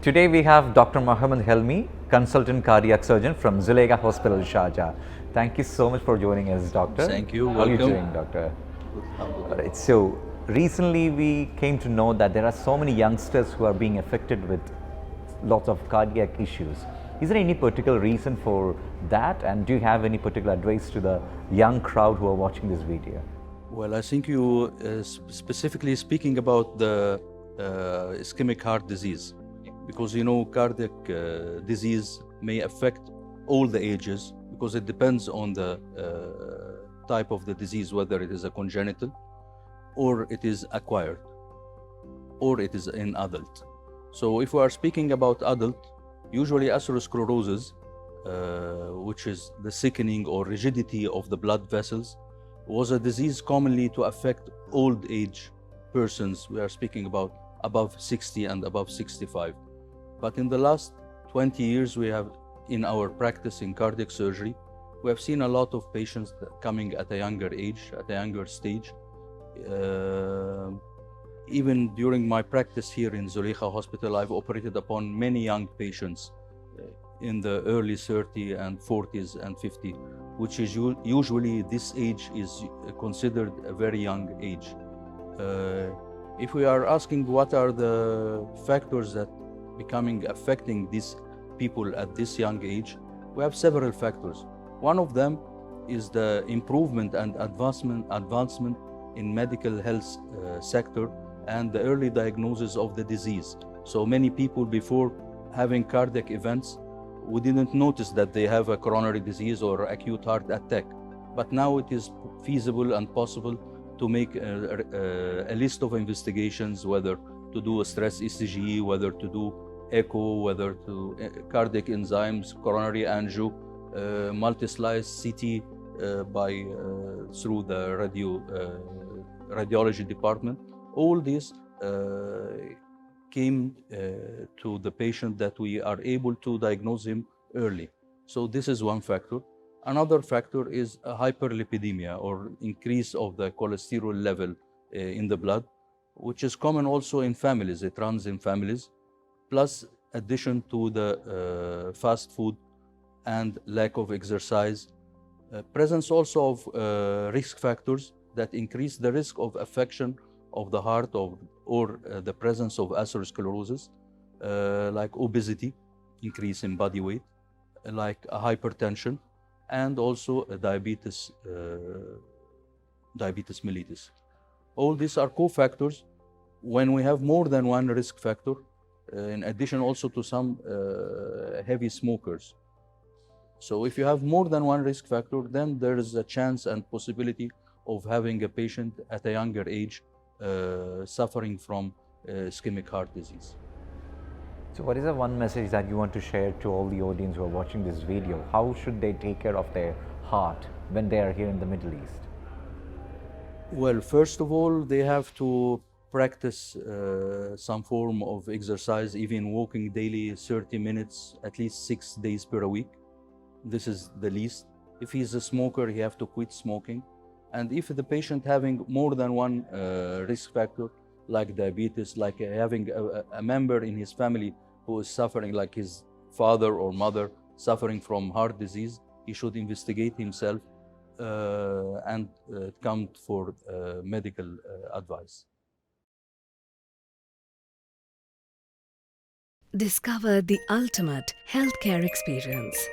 Today we have Dr. Mohamed Helmy, consultant cardiac surgeon from Zulekha Hospital, Sharjah. Thank you so much for joining us, doctor. Thank you. How are you Welcome. doing, doctor? Alright, so recently we came to know that there are so many youngsters who are being affected with lots of cardiac issues. Is there any particular reason for that, and do you have any particular advice to the young crowd who are watching this video? Well, I think you specifically speaking about the ischemic heart disease, because cardiac disease may affect all the ages because it depends on the type of the disease, whether it is a congenital or it is acquired or it is in adult. So if we are speaking about adult, usually atherosclerosis, which is the thickening or rigidity of the blood vessels, was a disease commonly to affect old age persons. We are speaking about above 60 and above 65. But in the last 20 years, we have, in our practice in cardiac surgery, we have seen a lot of patients coming at a younger age, at a younger stage. Even during my practice here in Zulekha Hospital, I've operated upon many young patients in the early 30s and 40s and 50s, which is usually this age is considered a very young age. If we are asking what are the factors that affecting these people at this young age, we have several factors. One of them is the improvement and advancement in medical health sector and the early diagnosis of the disease. So many people before having cardiac events, we didn't notice that they have a coronary disease or acute heart attack. But now it is feasible and possible to make a list of investigations, whether to do a stress ECG, whether to do echo, whether to cardiac enzymes, coronary angio, multi-slice CT through the radiology department. All this came to the patient that we are able to diagnose him early. So this is one factor. Another factor is a hyperlipidemia or increase of the cholesterol level in the blood, which is common also in families. It runs in families, plus addition to the fast food and lack of exercise. Presence also of risk factors that increase the risk of affection of the heart or the presence of atherosclerosis, like obesity, increase in body weight, like hypertension, and also diabetes mellitus. All these are cofactors. When we have more than one risk factor, in addition also to some heavy smokers. So if you have more than one risk factor, then there is a chance and possibility of having a patient at a younger age suffering from ischemic heart disease. So what is the one message that you want to share to all the audience who are watching this video? How should they take care of their heart when they are here in the Middle East? Well, first of all, they have to practice some form of exercise, even walking daily 30 minutes, at least 6 days per week. This is the least. If he's a smoker, he have to quit smoking. And if the patient having more than one risk factor, like diabetes, like having a member in his family who is suffering, like his father or mother suffering from heart disease, he should investigate himself and come for medical advice. Discover the ultimate healthcare experience.